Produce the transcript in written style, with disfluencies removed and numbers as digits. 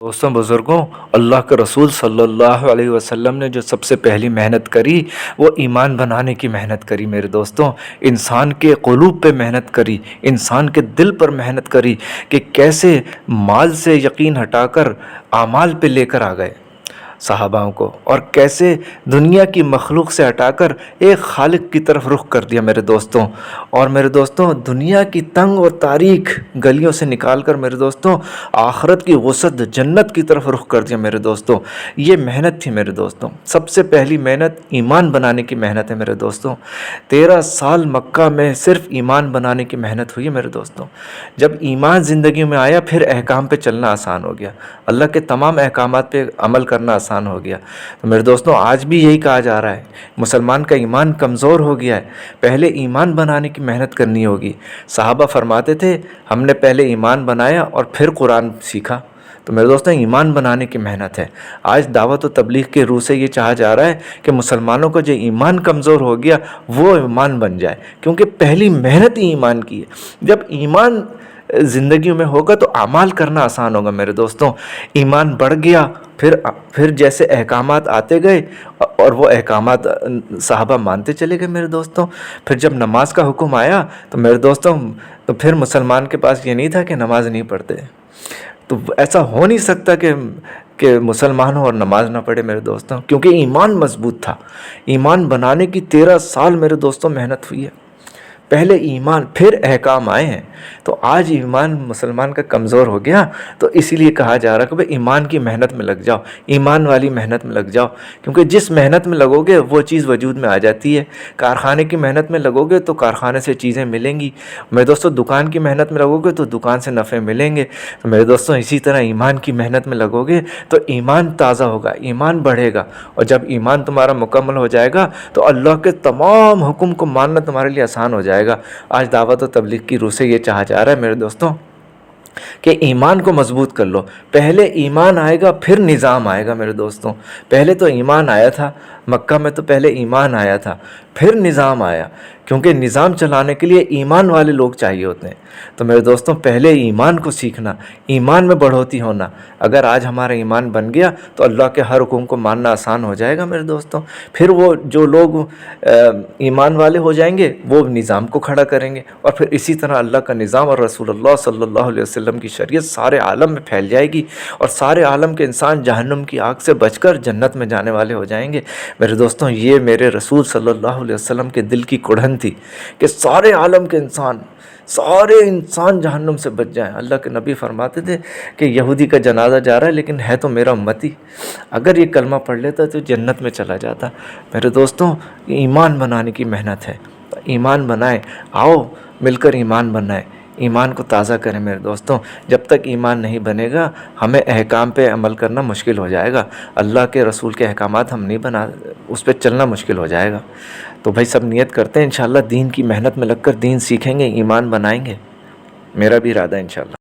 دوستوں بزرگوں، اللہ کے رسول صلی اللہ علیہ وسلم نے جو سب سے پہلی محنت کری وہ ایمان بنانے کی محنت کری میرے دوستوں۔ انسان کے قلوب پہ محنت کری، انسان کے دل پر محنت کری کہ کیسے مال سے یقین ہٹا کر اعمال پہ لے کر آ گئے صحاباؤں کو، اور کیسے دنیا کی مخلوق سے ہٹا کر ایک خالق کی طرف رخ کر دیا میرے دوستوں۔ اور میرے دوستوں دنیا کی تنگ اور تاریک گلیوں سے نکال کر میرے دوستوں آخرت کی وسعت جنت کی طرف رخ کر دیا میرے دوستوں۔ یہ محنت تھی میرے دوستوں، سب سے پہلی محنت ایمان بنانے کی محنت ہے میرے دوستوں۔ 13 سال مکہ میں صرف ایمان بنانے کی محنت ہوئی ہے میرے دوستوں۔ جب ایمان زندگی میں آیا پھر احکام پہ چلنا آسان ہو گیا، اللہ کے تمام احکامات پہ عمل کرنا آسان ہو گیا۔ تو میرے دوستوں آج بھی یہی کہا جا رہا ہے، مسلمان کا ایمان کمزور ہو گیا ہے، پہلے ایمان بنانے کی محنت کرنی ہوگی۔ صحابہ فرماتے تھے ہم نے پہلے ایمان بنایا اور پھر قرآن سیکھا۔ تو میرے دوستوں ایمان بنانے کی محنت ہے۔ آج دعوت و تبلیغ کے روح سے یہ چاہا جا رہا ہے کہ مسلمانوں کو جو ایمان کمزور ہو گیا وہ ایمان بن جائے، کیونکہ پہلی محنت ہی ایمان کی ہے۔ جب ایمان زندگیوں میں ہوگا تو اعمال کرنا آسان ہوگا میرے دوستوں۔ ایمان بڑھ گیا، پھر جیسے احکامات آتے گئے اور وہ احکامات صحابہ مانتے چلے گئے میرے دوستوں۔ پھر جب نماز کا حکم آیا تو میرے دوستوں تو پھر مسلمان کے پاس یہ نہیں تھا کہ نماز نہیں پڑھتے، تو ایسا ہو نہیں سکتا کہ مسلمان ہو اور نماز نہ پڑھے میرے دوستوں، کیونکہ ایمان مضبوط تھا۔ ایمان بنانے کی 13 سال میرے دوستوں محنت ہوئی ہے، پہلے ایمان پھر احکام آئے ہیں۔ تو آج ایمان مسلمان کا کمزور ہو گیا، تو اسی لیے کہا جا رہا ہے کہ بھئی ایمان کی محنت میں لگ جاؤ، ایمان والی محنت میں لگ جاؤ، کیونکہ جس محنت میں لگو گے وہ چیز وجود میں آ جاتی ہے۔ کارخانے کی محنت میں لگو گے تو کارخانے سے چیزیں ملیں گی، میرے دوستوں دکان کی محنت میں لگو گے تو دکان سے نفع ملیں گے۔ تو میرے دوستوں اسی طرح ایمان کی محنت میں لگو گے تو ایمان تازہ ہوگا، ایمان بڑھے گا، اور جب ایمان تمہارا مکمل ہو جائے گا تو اللہ کے تمام حکم کو ماننا تمہارے لیے آسان ہو جائے گا۔ آج دعوت و تبلیغ کی روح سے یہ چاہا جا رہا ہے میرے دوستوں کہ ایمان کو مضبوط کر لو۔ پہلے ایمان آئے گا پھر نظام آئے گا میرے دوستوں۔ پہلے تو ایمان آیا تھا، مکہ میں تو پہلے ایمان آیا تھا، پھر نظام آیا، کیونکہ نظام چلانے کے لیے ایمان والے لوگ چاہیے ہوتے ہیں۔ تو میرے دوستوں پہلے ایمان کو سیکھنا، ایمان میں بڑھوتی ہونا۔ اگر آج ہمارا ایمان بن گیا تو اللہ کے ہر حکم کو ماننا آسان ہو جائے گا میرے دوستوں۔ پھر وہ جو لوگ ایمان والے ہو جائیں گے وہ نظام کو کھڑا کریں گے، اور پھر اسی طرح اللہ کا نظام اور رسول اللہ صلی اللہ علیہ وسلم کی شریعت سارے عالم میں پھیل جائے گی، اور سارے عالم کے انسان جہنم کی آگ سے بچ کر جنت میں جانے والے ہو جائیں گے میرے دوستوں۔ یہ میرے رسول صلی اللہ علیہ وسلم کے دل کی کڑھن تھی کہ سارے عالم کے سارے انسان جہنم سے بچ جائیں۔ اللہ کے نبی فرماتے تھے کہ یہودی کا جنازہ جا رہا ہے لیکن ہے تو میرا امتی، اگر یہ کلمہ پڑھ لیتا تو جنت میں چلا جاتا۔ میرے دوستوں ایمان بنانے کی محنت ہے، ایمان بنائیں، آؤ مل کر ایمان بنائیں، ایمان کو تازہ کریں میرے دوستوں۔ جب تک ایمان نہیں بنے گا ہمیں احکام پہ عمل کرنا مشکل ہو جائے گا، اللہ کے رسول کے احکامات ہم نہیں اس پہ چلنا مشکل ہو جائے گا۔ تو بھائی سب نیت کرتے ہیں انشاءاللہ دین کی محنت میں لگ کر دین سیکھیں گے، ایمان بنائیں گے، میرا بھی ارادہ ہے انشاءاللہ۔